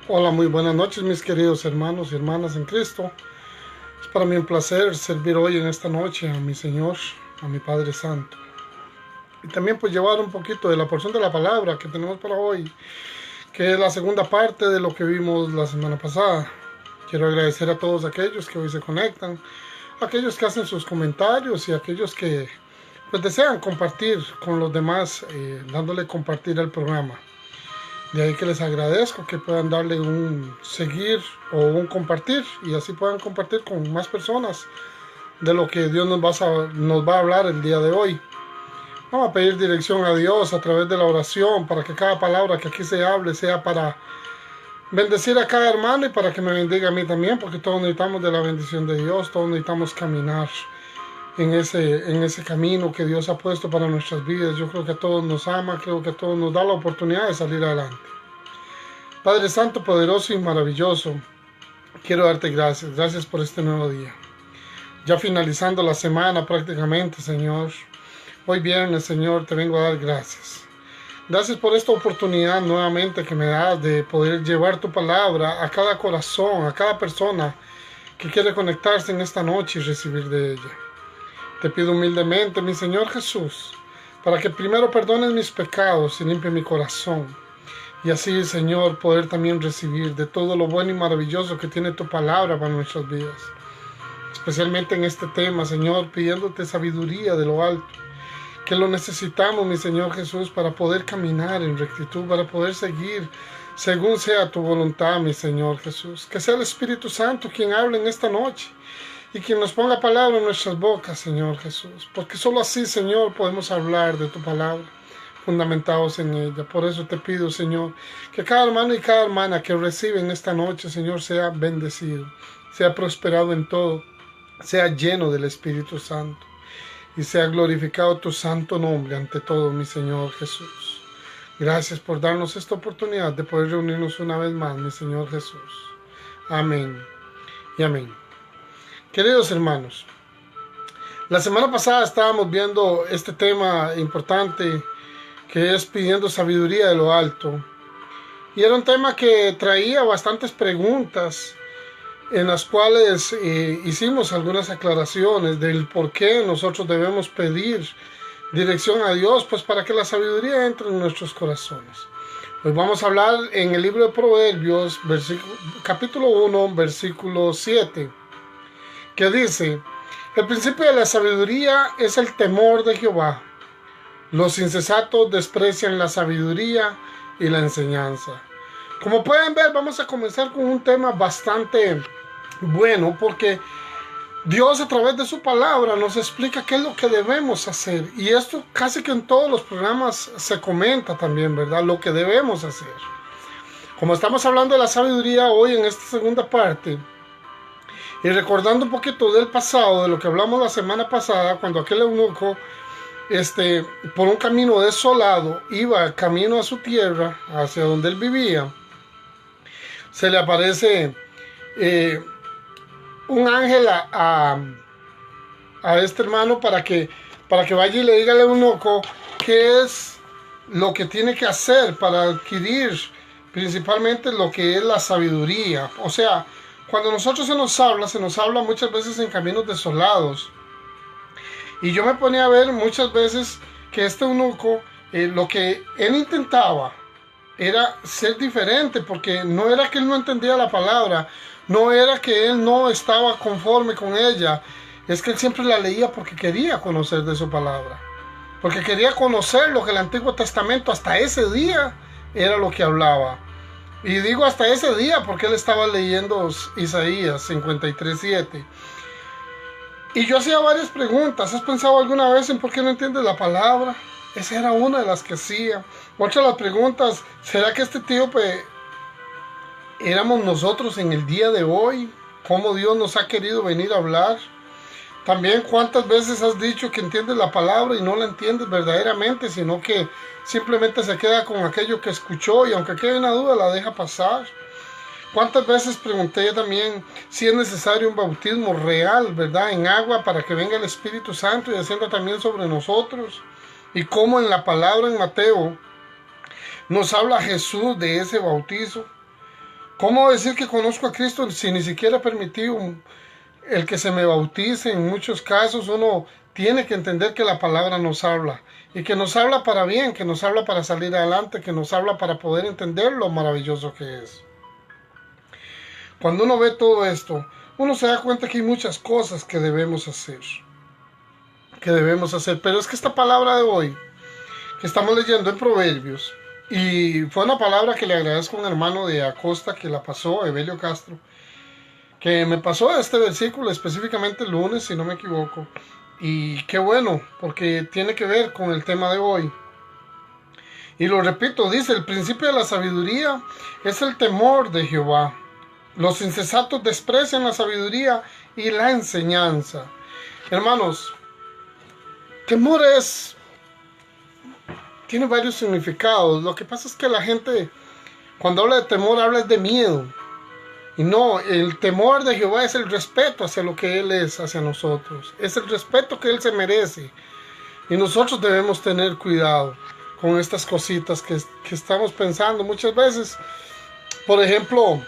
Hola, muy buenas noches mis queridos hermanos y hermanas en Cristo. Es para mí un placer servir hoy en esta noche a mi Señor, a mi Padre Santo. Y también pues llevar un poquito de la porción de la palabra que tenemos para hoy, que es la segunda parte de lo que vimos la semana pasada. Quiero agradecer a todos aquellos que hoy se conectan, aquellos que hacen sus comentarios y aquellos que pues desean compartir con los demás, dándole compartir al programa. De ahí que les agradezco que puedan darle un seguir o un compartir y así puedan compartir con más personas de lo que Dios nos va a hablar el día de hoy. Vamos a pedir dirección a Dios a través de la oración para que cada palabra que aquí se hable sea para bendecir a cada hermano y para que me bendiga a mí también, porque todos necesitamos de la bendición de Dios, todos necesitamos caminar en ese camino que Dios ha puesto para nuestras vidas. Yo creo que a todos nos ama, creo que a todos nos da la oportunidad de salir adelante. Padre Santo, poderoso y maravilloso, quiero darte gracias. Gracias por este nuevo día. Ya finalizando la semana prácticamente, Señor. Hoy viernes, Señor, te vengo a dar gracias. Gracias por esta oportunidad nuevamente que me das de poder llevar tu palabra a cada corazón, a cada persona que quiere conectarse en esta noche y recibir de ella. Te pido humildemente, mi Señor Jesús, para que primero perdones mis pecados y limpie mi corazón. Y así, Señor, poder también recibir de todo lo bueno y maravilloso que tiene tu palabra para nuestras vidas. Especialmente en este tema, Señor, pidiéndote sabiduría de lo alto, que lo necesitamos, mi Señor Jesús, para poder caminar en rectitud, para poder seguir según sea tu voluntad, mi Señor Jesús. Que sea el Espíritu Santo quien hable en esta noche y quien nos ponga palabra en nuestras bocas, Señor Jesús. Porque solo así, Señor, podemos hablar de tu palabra, fundamentados en ella. Por eso te pido, Señor, que cada hermano y cada hermana que recibe en esta noche, Señor, sea bendecido, sea prosperado en todo, sea lleno del Espíritu Santo y sea glorificado tu santo nombre ante todo, mi Señor Jesús. Gracias por darnos esta oportunidad de poder reunirnos una vez más, mi Señor Jesús. Amén y amén. Queridos hermanos, la semana pasada estábamos viendo este tema importante que es pidiendo sabiduría de lo alto. Y era un tema que traía bastantes preguntas en las cuales hicimos algunas aclaraciones del por qué nosotros debemos pedir dirección a Dios, pues para que la sabiduría entre en nuestros corazones. Hoy vamos a hablar en el libro de Proverbios, capítulo 1, versículo 7, que dice: el principio de la sabiduría es el temor de Jehová. Los insensatos desprecian la sabiduría y la enseñanza. Como pueden ver, vamos a comenzar con un tema bastante bueno, porque Dios a través de su palabra nos explica qué es lo que debemos hacer. Y esto casi que en todos los programas se comenta también, ¿verdad? Lo que debemos hacer. Como estamos hablando de la sabiduría hoy en esta segunda parte, y recordando un poquito del pasado, de lo que hablamos la semana pasada, cuando aquel eunuco por un camino desolado iba camino a su tierra, hacia donde él vivía, se le aparece un ángel a este hermano para que vaya y le diga al eunuco qué es lo que tiene que hacer para adquirir principalmente lo que es la sabiduría. O sea, cuando nosotros se nos habla muchas veces en caminos desolados. Y yo me ponía a ver muchas veces que este eunuco, lo que él intentaba era ser diferente, porque no era que él no entendía la palabra, no era que él no estaba conforme con ella, es que él siempre la leía porque quería conocer de su palabra, porque quería conocer lo que el Antiguo Testamento hasta ese día era lo que hablaba. Y digo hasta ese día porque él estaba leyendo Isaías 53:7. Y yo hacía varias preguntas. ¿Has pensado alguna vez en por qué no entiendes la palabra? Esa era una de las que hacía. Otra de las preguntas: ¿será que este etíope éramos nosotros en el día de hoy? ¿Cómo Dios nos ha querido venir a hablar? También, ¿cuántas veces has dicho que entiendes la palabra y no la entiendes verdaderamente, sino que simplemente se queda con aquello que escuchó y aunque quede una duda la deja pasar? ¿Cuántas veces pregunté también si es necesario un bautismo real, verdad, en agua para que venga el Espíritu Santo y descienda también sobre nosotros? Y cómo en la palabra en Mateo nos habla Jesús de ese bautizo. ¿Cómo decir que conozco a Cristo si ni siquiera he permitido el que se me bautice? En muchos casos uno tiene que entender que la palabra nos habla y que nos habla para bien, que nos habla para salir adelante, que nos habla para poder entender lo maravilloso que es. Cuando uno ve todo esto, uno se da cuenta que hay muchas cosas que debemos hacer. Pero es que esta palabra de hoy, que estamos leyendo en Proverbios, y fue una palabra que le agradezco a un hermano de Acosta que la pasó, Evelio Castro, que me pasó este versículo específicamente el lunes, si no me equivoco. Y qué bueno, porque tiene que ver con el tema de hoy. Y lo repito, dice, el principio de la sabiduría es el temor de Jehová. Los insensatos desprecian la sabiduría y la enseñanza. Hermanos, temor tiene varios significados. Lo que pasa es que la gente, cuando habla de temor, habla de miedo. Y no, el temor de Jehová es el respeto hacia lo que Él es, hacia nosotros. Es el respeto que Él se merece. Y nosotros debemos tener cuidado con estas cositas que estamos pensando muchas veces. Por ejemplo,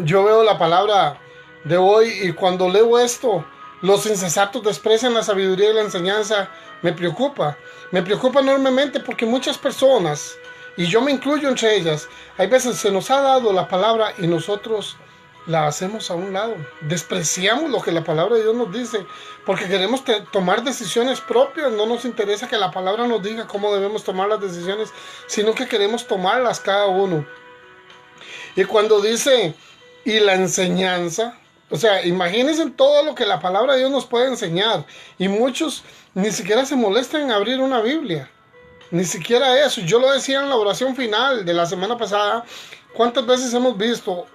yo veo la palabra de hoy y cuando leo esto, los insensatos desprecian la sabiduría y la enseñanza, me preocupa. Me preocupa enormemente porque muchas personas, y yo me incluyo entre ellas, hay veces se nos ha dado la palabra y nosotros la hacemos a un lado. Despreciamos lo que la palabra de Dios nos dice porque queremos tomar decisiones propias. No nos interesa que la palabra nos diga cómo debemos tomar las decisiones, sino que queremos tomarlas cada uno. Y cuando dice, y la enseñanza, o sea, imagínense todo lo que la palabra de Dios nos puede enseñar. Y muchos ni siquiera se molestan en abrir una Biblia. Ni siquiera eso. Yo lo decía en la oración final de la semana pasada. ¿Cuántas veces hemos visto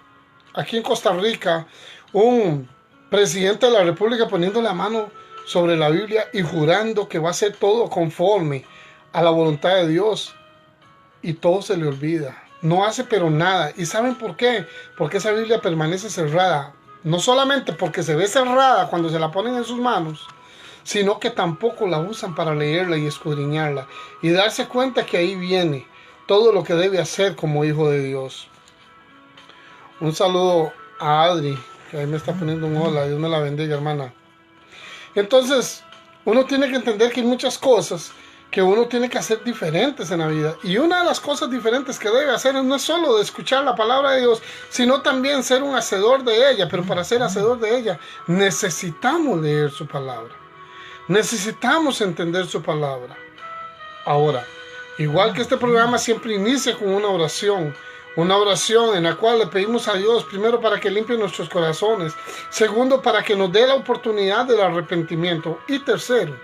aquí en Costa Rica un presidente de la República poniendo la mano sobre la Biblia y jurando que va a hacer todo conforme a la voluntad de Dios? Y todo se le olvida. No hace pero nada. ¿Y saben por qué? Porque esa Biblia permanece cerrada. No solamente porque se ve cerrada cuando se la ponen en sus manos, sino que tampoco la usan para leerla y escudriñarla y darse cuenta que ahí viene todo lo que debe hacer como hijo de Dios. Un saludo a Adri, que ahí me está poniendo un hola. Dios me la bendiga, hermana. Entonces, uno tiene que entender que hay muchas cosas que uno tiene que hacer diferentes en la vida. Y una de las cosas diferentes que debe hacer no es solo de escuchar la palabra de Dios, sino también ser un hacedor de ella. Pero para ser hacedor de ella, necesitamos leer su palabra. Necesitamos entender su palabra. Ahora, igual que este programa siempre inicia con una oración en la cual le pedimos a Dios, primero, para que limpie nuestros corazones, segundo, para que nos dé la oportunidad del arrepentimiento, y tercero,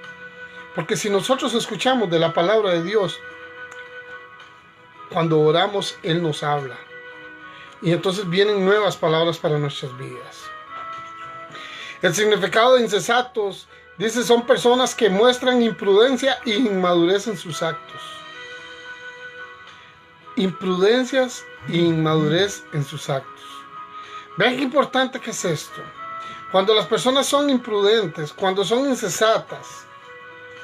porque si nosotros escuchamos de la palabra de Dios, cuando oramos, Él nos habla, y entonces vienen nuevas palabras para nuestras vidas. El significado de insensatos, dice, son personas que muestran imprudencia e inmadurez en sus actos. Imprudencias e inmadurez en sus actos. Vean qué importante que es esto. Cuando las personas son imprudentes, cuando son insensatas,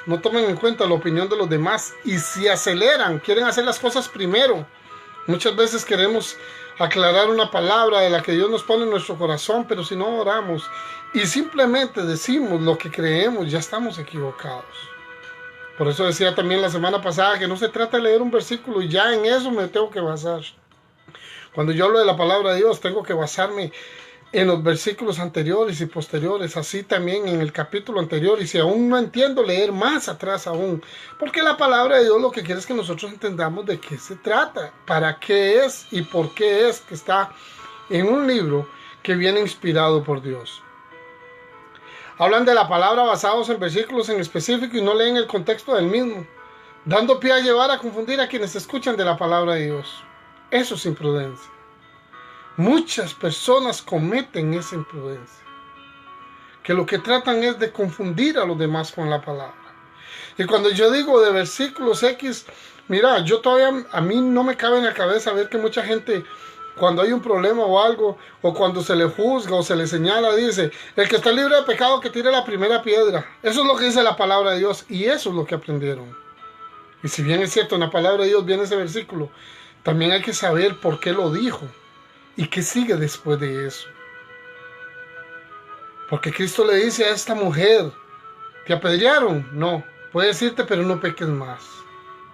no toman en cuenta la opinión de los demás y se aceleran, quieren hacer las cosas primero. Muchas veces queremos aclarar una palabra de la que Dios nos pone en nuestro corazón, pero si no oramos y simplemente decimos lo que creemos, ya estamos equivocados. Por eso decía también la semana pasada que no se trata de leer un versículo y ya en eso me tengo que basar. Cuando yo hablo de la palabra de Dios, tengo que basarme en los versículos anteriores y posteriores, así también en el capítulo anterior, y si aún no entiendo, leer más atrás aún, porque la palabra de Dios lo que quiere es que nosotros entendamos de qué se trata, para qué es y por qué es que está en un libro que viene inspirado por Dios. Hablan de la palabra basados en versículos en específico y no leen el contexto del mismo, dando pie a llevar a confundir a quienes escuchan de la palabra de Dios. Eso es imprudencia. Muchas personas cometen esa imprudencia, que lo que tratan es de confundir a los demás con la palabra. Y cuando yo digo de versículos X, mira, yo todavía, a mí no me cabe en la cabeza ver que mucha gente, cuando hay un problema o algo, o cuando se le juzga o se le señala, dice, el que está libre de pecado que tire la primera piedra. Eso es lo que dice la palabra de Dios, y eso es lo que aprendieron. Y si bien es cierto, en la palabra de Dios viene ese versículo, también hay que saber por qué lo dijo. ¿Y qué sigue después de eso? Porque Cristo le dice a esta mujer, ¿te apedrearon? No, puedes irte, pero no peques más.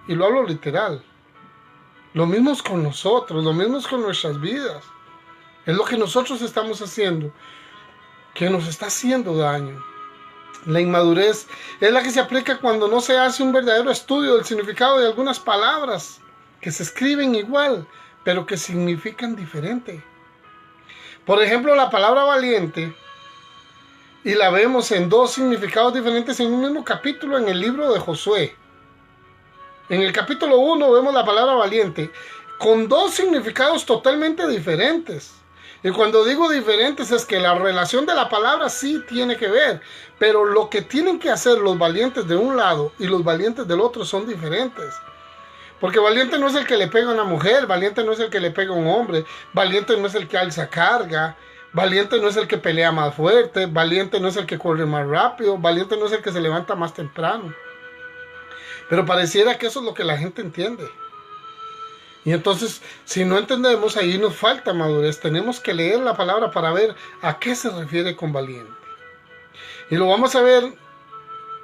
Y lo hablo literal. Lo mismo es con nosotros, lo mismo es con nuestras vidas. Es lo que nosotros estamos haciendo, que nos está haciendo daño. La inmadurez es la que se aplica cuando no se hace un verdadero estudio del significado de algunas palabras que se escriben igual, pero que significan diferente. Por ejemplo, la palabra valiente, y la vemos en dos significados diferentes en un mismo capítulo en el libro de Josué. En el capítulo 1 vemos la palabra valiente con dos significados totalmente diferentes. Y cuando digo diferentes es que la relación de la palabra sí tiene que ver, pero lo que tienen que hacer los valientes de un lado y los valientes del otro son diferentes. Porque valiente no es el que le pega a una mujer, valiente no es el que le pega a un hombre, valiente no es el que alza carga, valiente no es el que pelea más fuerte, valiente no es el que corre más rápido, valiente no es el que se levanta más temprano. Pero pareciera que eso es lo que la gente entiende. Y entonces, si no entendemos, ahí nos falta madurez. Tenemos que leer la palabra para ver a qué se refiere con valiente. Y lo vamos a ver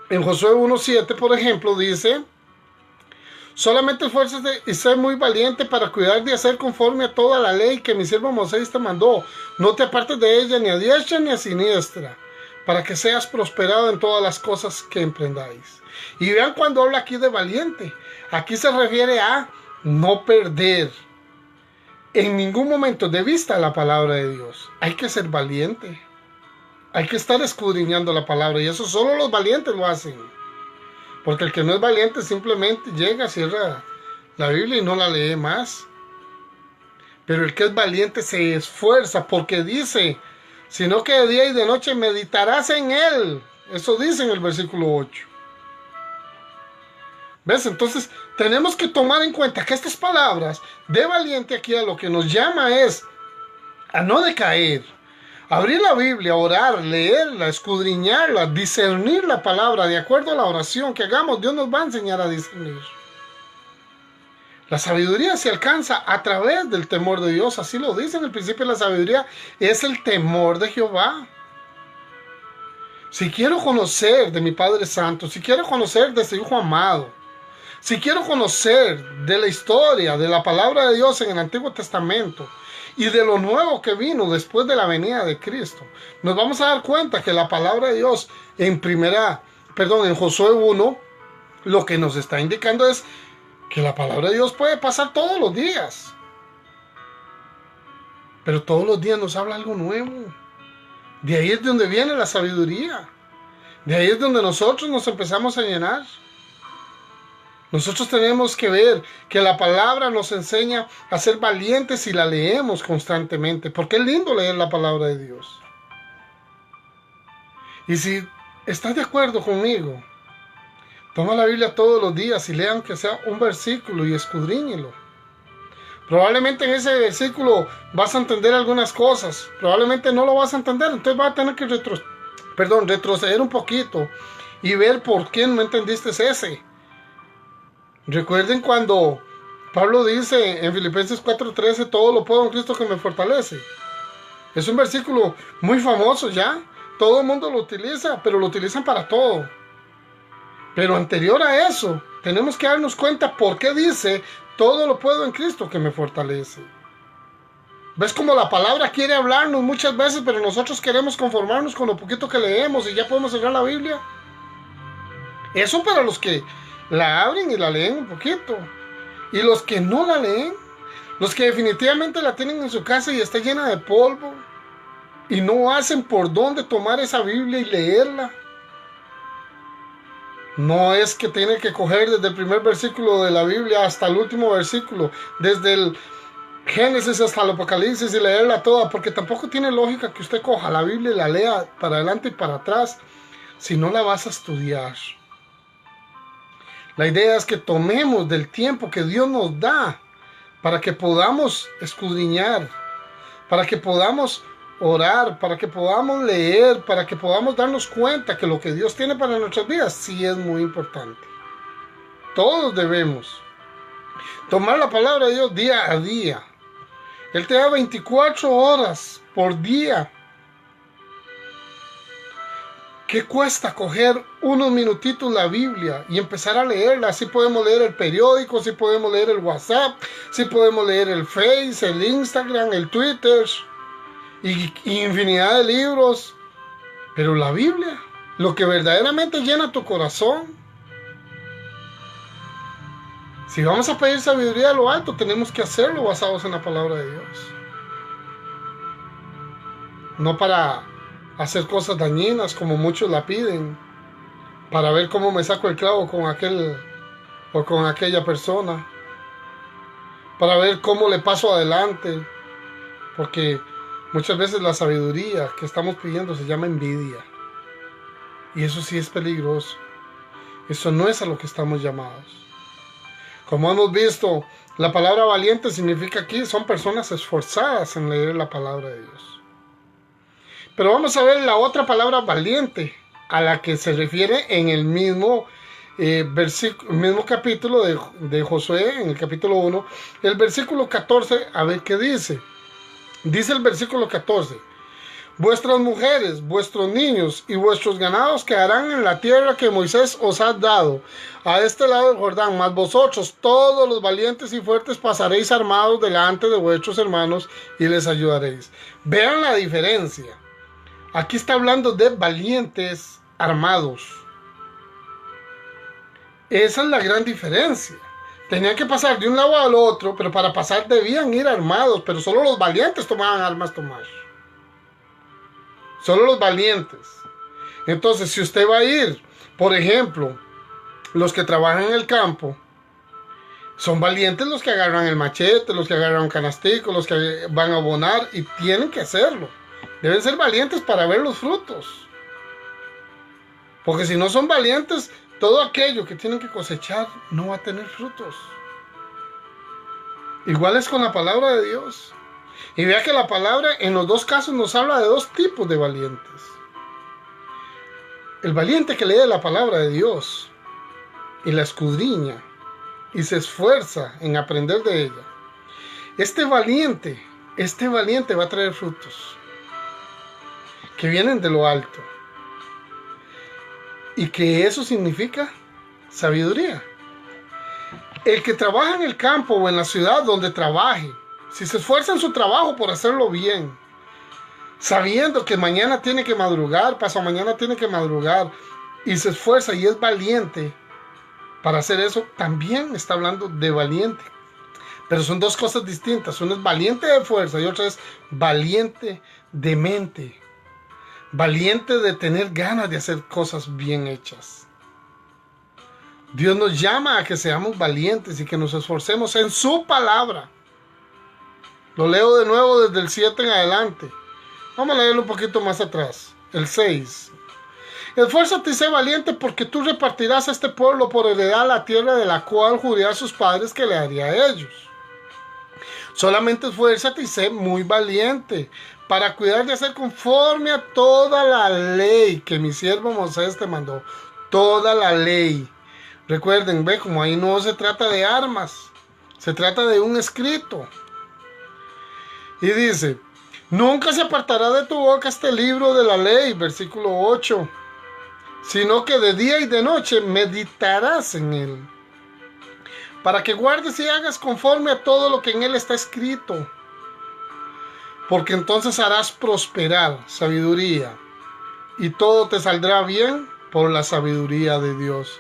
en Josué 1:7, por ejemplo, dice: solamente esfuérzate y sé muy valiente para cuidar de hacer conforme a toda la ley que mi siervo Moisés te mandó. No te apartes de ella ni a diestra ni a siniestra, para que seas prosperado en todas las cosas que emprendáis. Y vean cuando habla aquí de valiente. Aquí se refiere a no perder en ningún momento de vista la palabra de Dios. Hay que ser valiente. Hay que estar escudriñando la palabra. Y eso solo los valientes lo hacen. Porque el que no es valiente simplemente llega, cierra la Biblia y no la lee más. Pero el que es valiente se esfuerza porque dice, sino que de día y de noche meditarás en él. Eso dice en el versículo 8. ¿Ves? Entonces tenemos que tomar en cuenta que estas palabras de valiente aquí a lo que nos llama es a no decaer. Abrir la Biblia, orar, leerla, escudriñarla, discernir la palabra de acuerdo a la oración que hagamos. Dios nos va a enseñar a discernir. La sabiduría se alcanza a través del temor de Dios. Así lo dice en el principio. La sabiduría es el temor de Jehová. Si quiero conocer de mi Padre Santo, si quiero conocer de su Hijo amado, si quiero conocer de la historia, de la palabra de Dios en el Antiguo Testamento y de lo nuevo que vino después de la venida de Cristo, nos vamos a dar cuenta que la palabra de Dios en Josué 1, lo que nos está indicando es que la palabra de Dios puede pasar todos los días. Pero todos los días nos habla algo nuevo. De ahí es donde viene la sabiduría. De ahí es donde nosotros nos empezamos a llenar. Nosotros tenemos que ver que la palabra nos enseña a ser valientes si la leemos constantemente, porque es lindo leer la palabra de Dios. Y si estás de acuerdo conmigo, toma la Biblia todos los días y lea aunque sea un versículo y escudriñelo. Probablemente en ese versículo vas a entender algunas cosas, probablemente no lo vas a entender, entonces vas a tener que retroceder un poquito y ver por qué no entendiste ese. Recuerden cuando Pablo dice en Filipenses 4:13, todo lo puedo en Cristo que me fortalece. Es un versículo muy famoso ya. Todo el mundo lo utiliza, pero lo utilizan para todo. Pero anterior a eso, tenemos que darnos cuenta por qué dice, todo lo puedo en Cristo que me fortalece. ¿Ves cómo la palabra quiere hablarnos muchas veces, pero nosotros queremos conformarnos con lo poquito que leemos y ya podemos cerrar la Biblia? Eso para los que la abren y la leen un poquito. Y los que no la leen, los que definitivamente la tienen en su casa y está llena de polvo, y no hacen por dónde tomar esa Biblia y leerla. No es que tiene que coger desde el primer versículo de la Biblia hasta el último versículo, desde el Génesis hasta el Apocalipsis y leerla toda, porque tampoco tiene lógica que usted coja la Biblia y la lea para adelante y para atrás si no la vas a estudiar. La idea es que tomemos del tiempo que Dios nos da para que podamos escudriñar, para que podamos orar, para que podamos leer, para que podamos darnos cuenta que lo que Dios tiene para nuestras vidas sí es muy importante. Todos debemos tomar la palabra de Dios día a día, Él te da 24 horas por día. ¿Qué cuesta coger unos minutitos la Biblia y empezar a leerla? Así podemos leer el periódico, así podemos leer el WhatsApp, así podemos leer el Face, el Instagram, el Twitter y infinidad de libros. Pero la Biblia, lo que verdaderamente llena tu corazón. Si vamos a pedir sabiduría a lo alto, tenemos que hacerlo basados en la palabra de Dios. No para hacer cosas dañinas como muchos la piden, para ver cómo me saco el clavo con aquel o con aquella persona, para ver cómo le paso adelante, porque muchas veces la sabiduría que estamos pidiendo se llama envidia, y eso sí es peligroso. Eso no es a lo que estamos llamados. Como hemos visto, la palabra valiente significa aquí son personas esforzadas en leer la palabra de Dios. Pero vamos a ver la otra palabra valiente a la que se refiere en el mismo mismo capítulo de Josué, en el capítulo 1, el versículo 14, a ver qué dice. Dice el versículo 14: vuestras mujeres, vuestros niños y vuestros ganados quedarán en la tierra que Moisés os ha dado, a este lado del Jordán, mas vosotros, todos los valientes y fuertes, pasaréis armados delante de vuestros hermanos y les ayudaréis. Vean la diferencia. Aquí está hablando de valientes armados. Esa es la gran diferencia. Tenían que pasar de un lado al otro, pero para pasar debían ir armados, pero solo los valientes tomaban armas tomar. Solo los valientes. Entonces, si usted va a ir, por ejemplo, los que trabajan en el campo, son valientes los que agarran el machete, los que agarran un canastico, los que van a abonar, y tienen que hacerlo. Deben ser valientes para ver los frutos. Porque si no son valientes, todo aquello que tienen que cosechar no va a tener frutos. Igual es con la palabra de Dios. Y vea que la palabra en los dos casos nos habla de dos tipos de valientes. El valiente que lee la palabra de Dios y la escudriña y se esfuerza en aprender de ella. Este valiente va a traer frutos que vienen de lo alto. Y que eso significa sabiduría. El que trabaja en el campo o en la ciudad donde trabaje, si se esfuerza en su trabajo por hacerlo bien, sabiendo que mañana tiene que madrugar, pasado mañana tiene que madrugar, y se esfuerza y es valiente para hacer eso, también está hablando de valiente. Pero son dos cosas distintas. Uno es valiente de fuerza y otro es valiente de mente. Valiente de tener ganas de hacer cosas bien hechas. Dios nos llama a que seamos valientes y que nos esforcemos en su palabra. Lo leo de nuevo desde el 7 en adelante. Vamos a leerlo un poquito más atrás. El 6. Esfuérzate y sé valiente, porque tú repartirás a este pueblo por heredad la tierra de la cual juré a sus padres que le daría a ellos. Solamente esfuérzate y sé muy valiente para cuidar de hacer conforme a toda la ley que mi siervo Moisés te mandó. Toda la ley. Recuerden, ve, como ahí no se trata de armas, se trata de un escrito. Y dice: nunca se apartará de tu boca este libro de la ley, versículo 8, sino que de día y de noche meditarás en él, para que guardes y hagas conforme a todo lo que en él está escrito. Porque entonces harás prosperar sabiduría, y todo te saldrá bien por la sabiduría de Dios.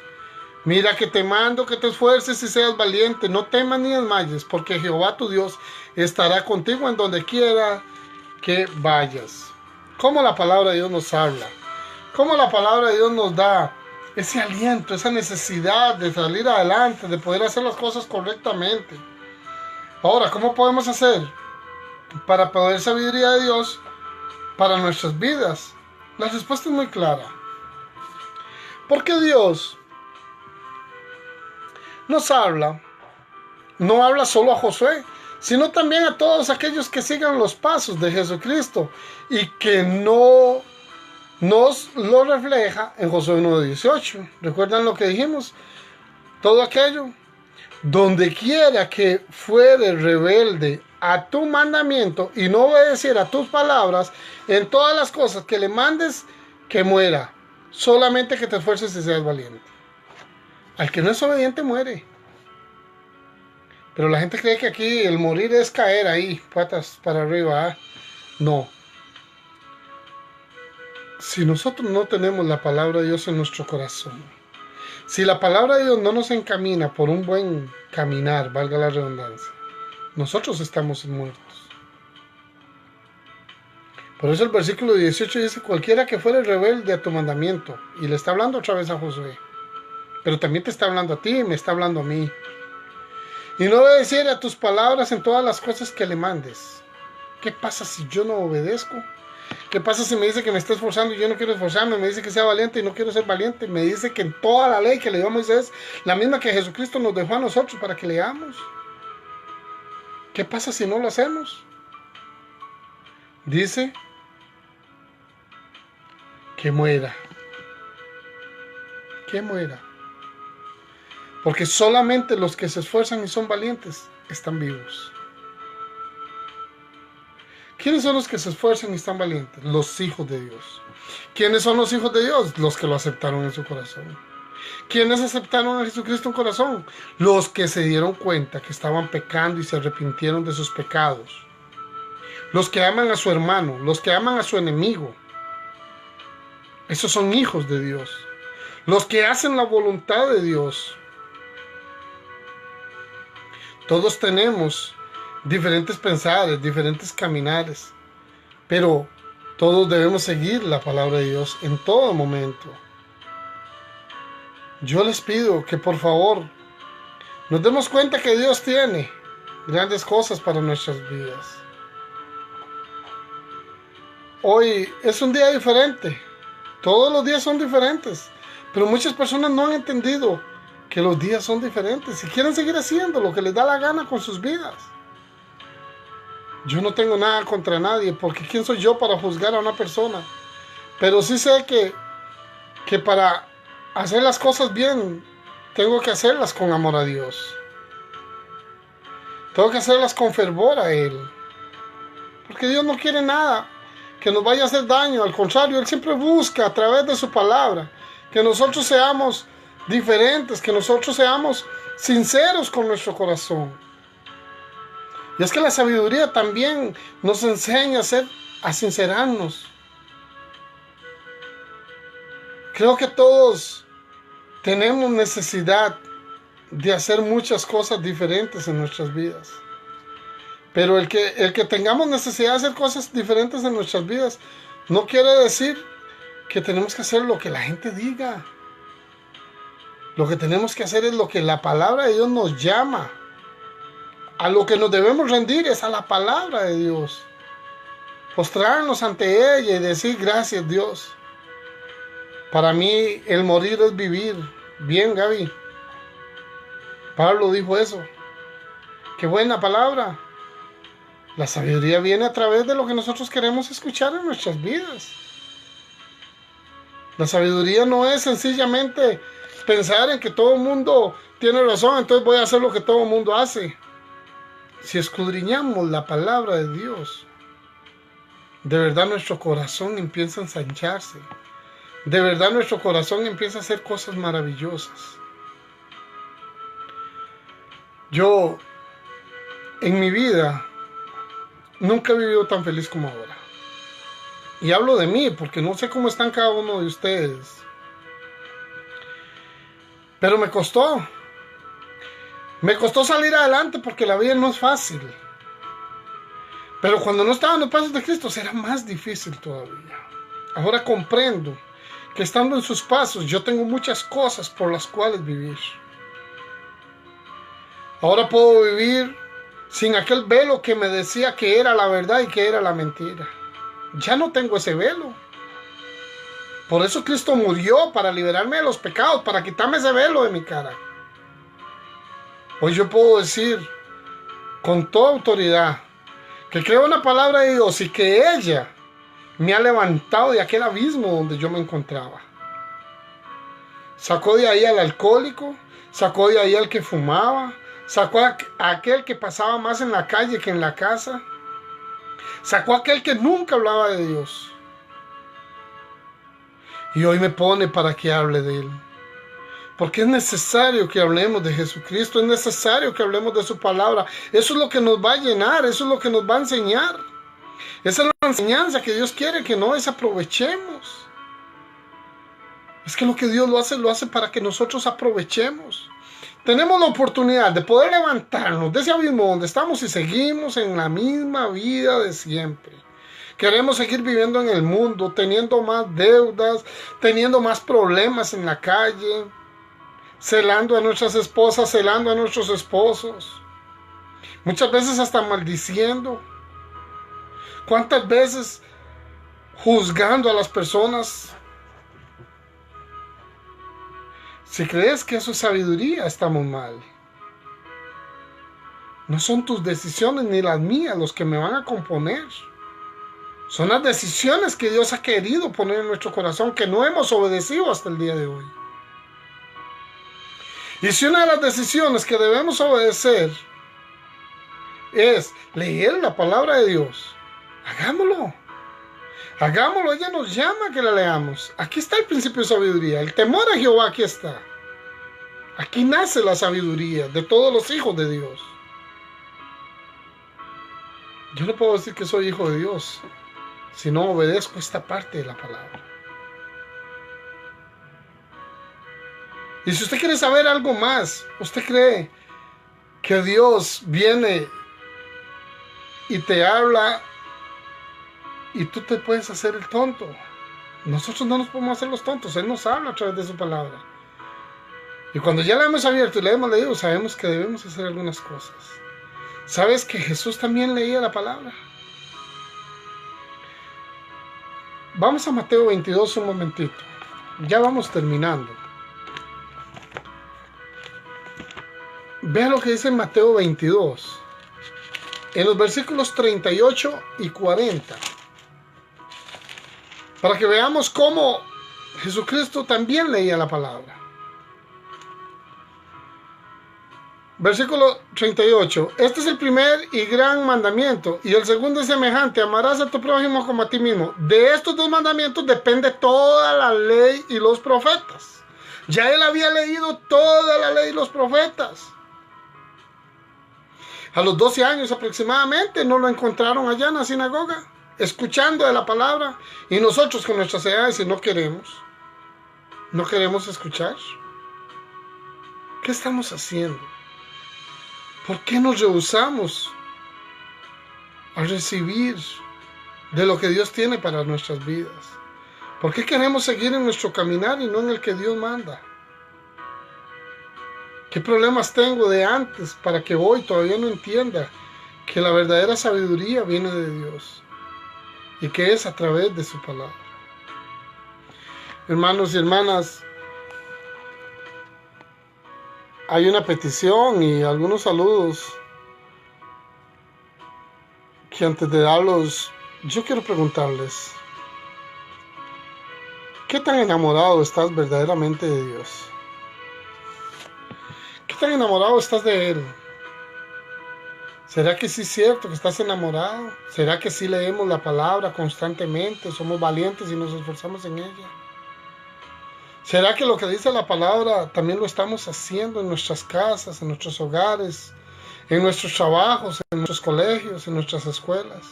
Mira que te mando que te esfuerces y seas valiente, no temas ni desmayes, porque Jehová tu Dios estará contigo en donde quiera que vayas. Cómo la palabra de Dios nos habla, cómo la palabra de Dios nos da ese aliento, esa necesidad de salir adelante, de poder hacer las cosas correctamente. Ahora, ¿cómo podemos hacer para poder sabiduría de Dios para nuestras vidas? La respuesta es muy clara. Porque Dios nos habla, no habla solo a Josué, sino también a todos aquellos que sigan los pasos de Jesucristo y que no nos lo refleja en Josué 1:18. ¿Recuerdan lo que dijimos? Todo aquello, donde quiera que fuere rebelde a tu mandamiento y no obedeciere a tus palabras, en todas las cosas que le mandes, que muera. Solamente que te esfuerces y seas valiente. Al que no es obediente muere. Pero la gente cree que aquí el morir es caer ahí, patas para arriba. ¿Eh? No. Si nosotros no tenemos la palabra de Dios en nuestro corazón, si la palabra de Dios no nos encamina por un buen caminar, valga la redundancia, nosotros estamos muertos. Por eso el versículo 18 dice: cualquiera que fuere rebelde a tu mandamiento. Y le está hablando otra vez a Josué. Pero también te está hablando a ti y me está hablando a mí. Y no obedeciere a tus palabras en todas las cosas que le mandes. ¿Qué pasa si yo no obedezco? ¿Qué pasa si me dice que me está esforzando y yo no quiero esforzarme? Me dice que sea valiente y no quiero ser valiente. Me dice que en toda la ley que le dio a Moisés, la misma que Jesucristo nos dejó a nosotros para que leamos. ¿Qué pasa si no lo hacemos? Dice que muera. Que muera. Porque solamente los que se esfuerzan y son valientes están vivos. ¿Quiénes son los que se esfuerzan y están valientes? Los hijos de Dios. ¿Quiénes son los hijos de Dios? Los que lo aceptaron en su corazón. ¿Quiénes aceptaron a Jesucristo en corazón? Los que se dieron cuenta que estaban pecando y se arrepintieron de sus pecados. Los que aman a su hermano, los que aman a su enemigo. Esos son hijos de Dios. Los que hacen la voluntad de Dios. Todos tenemos diferentes pensares, diferentes caminares, pero todos debemos seguir la palabra de Dios en todo momento. Yo les pido que por favor nos demos cuenta que Dios tiene grandes cosas para nuestras vidas. Hoy es un día diferente, todos los días son diferentes, pero muchas personas no han entendido que los días son diferentes y quieren seguir haciendo lo que les da la gana con sus vidas. Yo no tengo nada contra nadie, porque ¿quién soy yo para juzgar a una persona? Pero sí sé que para hacer las cosas bien, tengo que hacerlas con amor a Dios. Tengo que hacerlas con fervor a Él. Porque Dios no quiere nada que nos vaya a hacer daño. Al contrario, Él siempre busca a través de su palabra que nosotros seamos diferentes, que nosotros seamos sinceros con nuestro corazón. Y es que la sabiduría también nos enseña a sincerarnos. Creo que todos tenemos necesidad de hacer muchas cosas diferentes en nuestras vidas. Pero el que tengamos necesidad de hacer cosas diferentes en nuestras vidas no quiere decir que tenemos que hacer lo que la gente diga. Lo que tenemos que hacer es lo que la palabra de Dios nos llama. A lo que nos debemos rendir es a la palabra de Dios. Postrarnos ante ella y decir: gracias, Dios. Para mí el morir es vivir. Bien, Gaby. Pablo dijo eso. Qué buena palabra. La sabiduría viene a través de lo que nosotros queremos escuchar en nuestras vidas. La sabiduría no es sencillamente pensar en que todo el mundo tiene razón, entonces voy a hacer lo que todo el mundo hace. Si escudriñamos la palabra de Dios, de verdad nuestro corazón empieza a ensancharse. De verdad nuestro corazón empieza a hacer cosas maravillosas. Yo, en mi vida, nunca he vivido tan feliz como ahora. Y hablo de mí, porque no sé cómo están cada uno de ustedes. Pero me costó. Me costó salir adelante porque la vida no es fácil. Pero cuando no estaba en los pasos de Cristo será más difícil todavía. Ahora comprendo que estando en sus pasos yo tengo muchas cosas por las cuales vivir. Ahora puedo vivir sin aquel velo que me decía que era la verdad y que era la mentira. Ya no tengo ese velo. Por eso Cristo murió, para liberarme de los pecados, para quitarme ese velo de mi cara. Hoy yo puedo decir con toda autoridad que creo en la palabra de Dios y que ella me ha levantado de aquel abismo donde yo me encontraba. Sacó de ahí al alcohólico, sacó de ahí al que fumaba, Sacó a aquel que pasaba más en la calle que en la casa. Sacó a aquel que nunca hablaba de Dios. Y hoy me pone para que hable de Él. Porque es necesario que hablemos de Jesucristo. Es necesario que hablemos de su palabra. Eso es lo que nos va a llenar. Eso es lo que nos va a enseñar. Esa es la enseñanza que Dios quiere que no desaprovechemos. Es que lo que Dios lo hace para que nosotros aprovechemos. Tenemos la oportunidad de poder levantarnos de ese abismo donde estamos y seguimos en la misma vida de siempre. Queremos seguir viviendo en el mundo, teniendo más deudas, teniendo más problemas en la calle, celando a nuestras esposas, celando a nuestros esposos. Muchas veces hasta maldiciendo. ¿Cuántas veces juzgando a las personas? Si crees que eso es sabiduría, estamos mal. No son tus decisiones ni las mías los que me van a componer. Son las decisiones que Dios ha querido poner en nuestro corazón, que no hemos obedecido hasta el día de hoy. Y si una de las decisiones que debemos obedecer es leer la palabra de Dios, hagámoslo. Hagámoslo, ella nos llama a que la leamos. Aquí está el principio de sabiduría. El temor a Jehová, aquí está. Aquí nace la sabiduría de todos los hijos de Dios. Yo no puedo decir que soy hijo de Dios si no obedezco esta parte de la palabra. Y si usted quiere saber algo más, usted cree que Dios viene y te habla y tú te puedes hacer el tonto. Nosotros no nos podemos hacer los tontos. Él nos habla a través de su palabra. Y cuando ya la hemos abierto y la hemos leído, sabemos que debemos hacer algunas cosas. ¿Sabes que Jesús también leía la palabra? Vamos a Mateo 22 un momentito. Ya vamos terminando. Vea lo que dice en Mateo 22. En los versículos 38 y 40. Para que veamos cómo Jesucristo también leía la palabra. Versículo 38. Este es el primer y gran mandamiento. Y el segundo es semejante. Amarás a tu prójimo como a ti mismo. De estos dos mandamientos depende toda la ley y los profetas. Ya él había leído toda la ley y los profetas. A los 12 años aproximadamente no lo encontraron allá en la sinagoga, escuchando de la palabra. Y nosotros con nuestras edades, si no queremos escuchar, ¿qué estamos haciendo? ¿Por qué nos rehusamos a recibir de lo que Dios tiene para nuestras vidas? ¿Por qué queremos seguir en nuestro caminar y no en el que Dios manda? ¿Qué problemas tengo de antes para que hoy todavía no entienda que la verdadera sabiduría viene de Dios y que es a través de su palabra? Hermanos y hermanas, hay una petición y algunos saludos que antes de darlos, yo quiero preguntarles, ¿qué tan enamorado estás verdaderamente de Dios? ¿Qué tan enamorado estás de Él? ¿Será que sí es cierto que estás enamorado? ¿Será que sí leemos la palabra constantemente, somos valientes y nos esforzamos en ella? ¿Será que lo que dice la palabra también lo estamos haciendo en nuestras casas, en nuestros hogares, en nuestros trabajos, en nuestros colegios, en nuestras escuelas?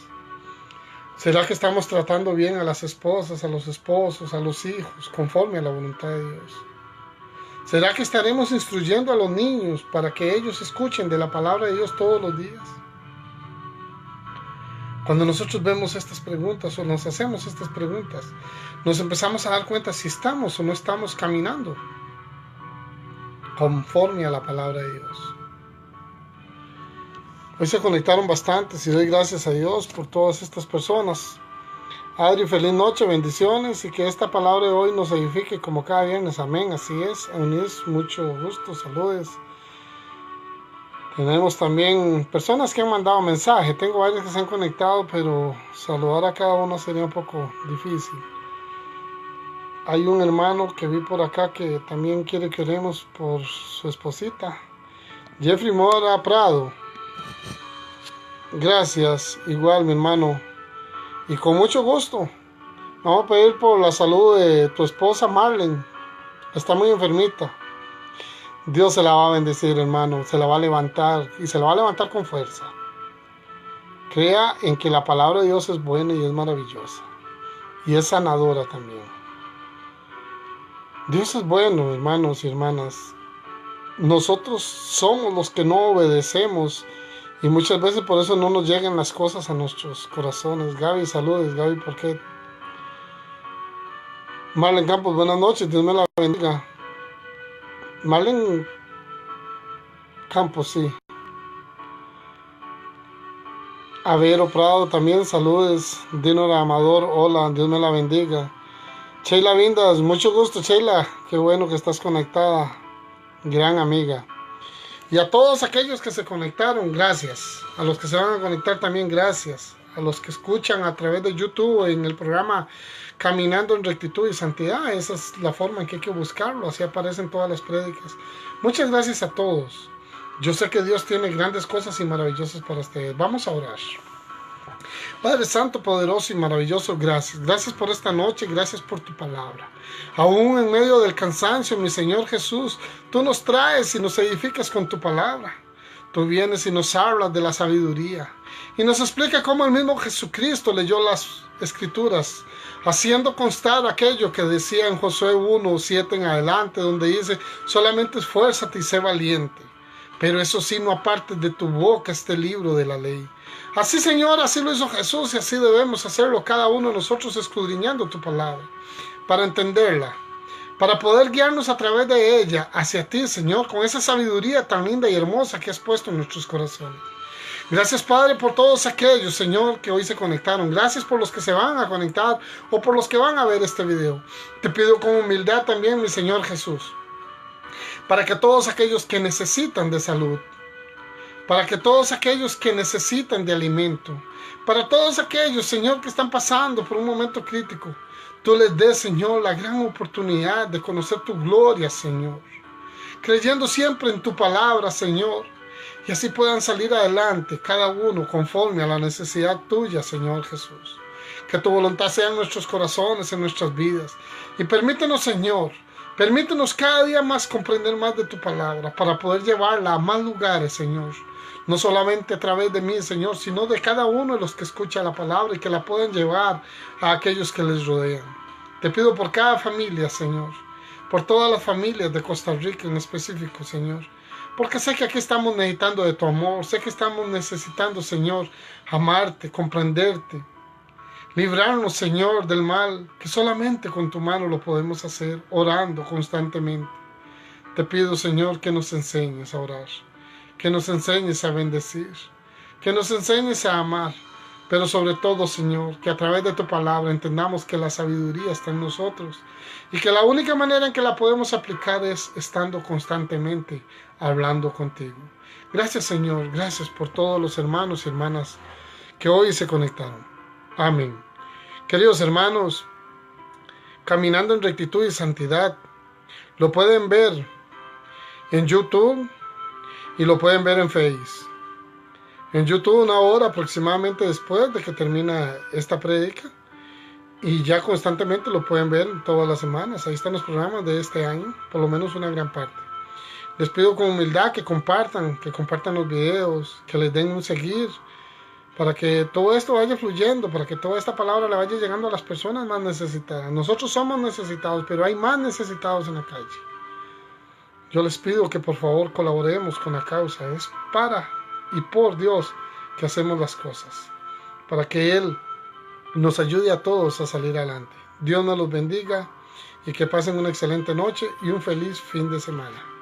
¿Será que estamos tratando bien a las esposas, a los esposos, a los hijos, conforme a la voluntad de Dios? ¿Será que estaremos instruyendo a los niños para que ellos escuchen de la palabra de Dios todos los días? Cuando nosotros vemos estas preguntas o nos hacemos estas preguntas, nos empezamos a dar cuenta si estamos o no estamos caminando conforme a la palabra de Dios. Hoy se conectaron bastantes y doy gracias a Dios por todas estas personas. Adri, feliz noche, bendiciones y que esta palabra de hoy nos edifique como cada viernes. Amén, así es. Eunice, mucho gusto, saludes. Tenemos también personas que han mandado mensaje. Tengo varios que se han conectado, pero saludar a cada uno sería un poco difícil. Hay un hermano que vi por acá que también quiere que oremos por su esposita. Jeffrey Mora Prado, gracias, igual mi hermano, y con mucho gusto. Vamos a pedir por la salud de tu esposa Marlene, está muy enfermita. Dios se la va a bendecir, hermano, se la va a levantar y se la va a levantar con fuerza. Crea en que la palabra de Dios es buena y es maravillosa y es sanadora también. Dios es bueno, hermanos y hermanas. Nosotros somos los que no obedecemos y muchas veces por eso no nos llegan las cosas a nuestros corazones. Gaby, saludos. Gaby, ¿por qué? Marlene Campos, buenas noches, Dios me la bendiga. Marlene Campos, sí. Avero Prado también, saludos. Dinora Amador, hola, Dios me la bendiga. Sheila Vindas, mucho gusto, Sheila, qué bueno que estás conectada, gran amiga. Y a todos aquellos que se conectaron, gracias. A los que se van a conectar también, gracias. A los que escuchan a través de YouTube en el programa Caminando en Rectitud y Santidad, esa es la forma en que hay que buscarlo, así aparecen todas las prédicas. Muchas gracias a todos. Yo sé que Dios tiene grandes cosas y maravillosas para ustedes. Vamos a orar. Padre Santo, poderoso y maravilloso, gracias. Gracias por esta noche, gracias por tu palabra. Aún en medio del cansancio, mi Señor Jesús, tú nos traes y nos edificas con tu palabra. Tú vienes y nos hablas de la sabiduría y nos explica cómo el mismo Jesucristo leyó las Escrituras, haciendo constar aquello que decía en Josué 1:7 en adelante, donde dice, solamente esfuérzate y sé valiente. Pero eso sí, no apartes de tu boca este libro de la ley. Así, Señor, así lo hizo Jesús y así debemos hacerlo cada uno de nosotros, escudriñando tu palabra, para entenderla, para poder guiarnos a través de ella hacia ti, Señor, con esa sabiduría tan linda y hermosa que has puesto en nuestros corazones. Gracias, Padre, por todos aquellos, Señor, que hoy se conectaron. Gracias por los que se van a conectar o por los que van a ver este video. Te pido con humildad también, mi Señor Jesús, para que todos aquellos que necesitan de salud, para que todos aquellos que necesitan de alimento, para todos aquellos, Señor, que están pasando por un momento crítico, tú les des, Señor, la gran oportunidad de conocer tu gloria, Señor, creyendo siempre en tu palabra, Señor, y así puedan salir adelante cada uno conforme a la necesidad tuya, Señor Jesús. Que tu voluntad sea en nuestros corazones, en nuestras vidas, y permítenos, Señor, permítenos cada día más comprender más de tu palabra para poder llevarla a más lugares, Señor. No solamente a través de mí, Señor, sino de cada uno de los que escucha la palabra y que la puedan llevar a aquellos que les rodean. Te pido por cada familia, Señor, por todas las familias de Costa Rica en específico, Señor. Porque sé que aquí estamos necesitando de tu amor, sé que estamos necesitando, Señor, amarte, comprenderte. Librarnos, Señor, del mal, que solamente con tu mano lo podemos hacer, orando constantemente. Te pido, Señor, que nos enseñes a orar, que nos enseñes a bendecir, que nos enseñes a amar, pero sobre todo, Señor, que a través de tu palabra entendamos que la sabiduría está en nosotros y que la única manera en que la podemos aplicar es estando constantemente hablando contigo. Gracias, Señor, gracias por todos los hermanos y hermanas que hoy se conectaron. Amén. Queridos hermanos, Caminando en Rectitud y Santidad, lo pueden ver en YouTube y lo pueden ver en Face. En YouTube 1 hora aproximadamente después de que termina esta prédica, y ya constantemente lo pueden ver todas las semanas. Ahí están los programas de este año, por lo menos una gran parte. Les pido con humildad que compartan los videos, que les den un seguir, para que todo esto vaya fluyendo, para que toda esta palabra le vaya llegando a las personas más necesitadas. Nosotros somos necesitados, pero hay más necesitados en la calle. Yo les pido que por favor colaboremos con la causa. Es para y por Dios que hacemos las cosas, para que Él nos ayude a todos a salir adelante. Dios nos los bendiga y que pasen una excelente noche y un feliz fin de semana.